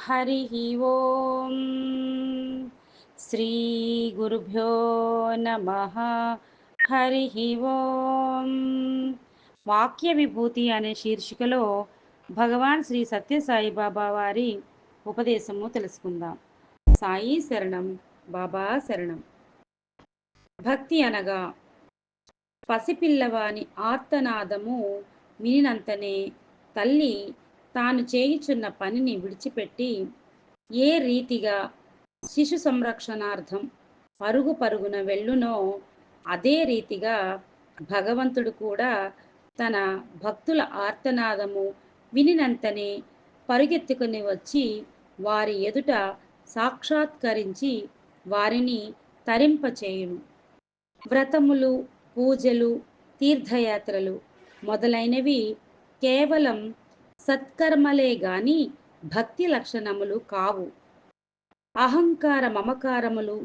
हरिः ओम् శ్రీ గురుభ్యో నమః. హరిః ఓం. వాక్య విభూతి అనే శీర్షికలో భగవాన్ శ్రీ సత్యసాయి బాబా వారి ఉపదేశము తెలుసుకుందాం. సాయి శరణం, బాబా శరణం. భక్తి అనగా పసిపిల్లవాని ఆర్తనాదము వినినంతనే తల్లి తాను చేయుచున్న పనిని విడిచిపెట్టి ఏ రీతిగా శిశు సంరక్షణార్థం పరుగు పరుగున వెళ్ళునో అదే రీతిగా భగవంతుడు కూడా తన భక్తుల ఆర్తనాదము వినినంతనే పరుగెత్తుకుని వచ్చి వారి ఎదుట సాక్షాత్కరించి వారిని తరింపచేయును. వ్రతములు, పూజలు, తీర్థయాత్రలు మొదలైనవి కేవలం సత్కర్మలే గాని భక్తి లక్షణములు కావు. అహంకార మమకారములు,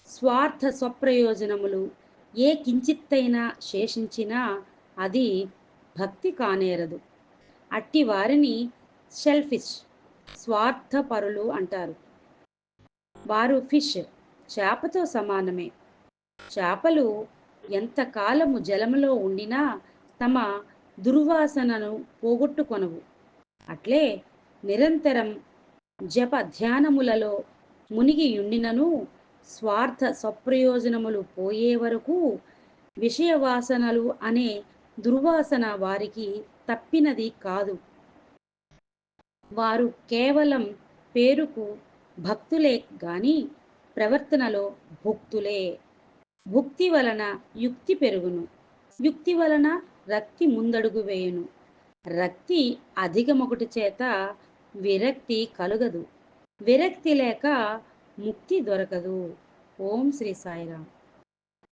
స్వార్థ స్వప్రయోజనములు ఏ కించిత్తైనా శేషించినా అది భక్తి కానేరదు. అట్టి వారిని షెల్ఫిష్, స్వార్థపరులు అంటారు. వారు ఫిష్, చేపతో సమానమే. చేపలు ఎంతకాలము జలములో ఉండినా తమ దుర్వాసనను పోగొట్టుకొనవు. అట్లే నిరంతరం జప ధ్యానములలో మునిగియుండినను స్వార్థ స్వప్రయోజనములు పోయే వరకు విషయవాసనలు అనే దుర్వాసన వారికి తప్పినది కాదు. వారు కేవలం పేరుకు భక్తులే గాని ప్రవర్తనలో భుక్తులే. భుక్తి వలన యుక్తి పెరుగును, యుక్తి వలన రక్తి ముందడుగు వేయును, రక్తి అధికమొకటి చేత విరక్తి కలుగదు, విరక్తి లేక ముక్తి దొరకదు. ఓం శ్రీ సాయిరామ్.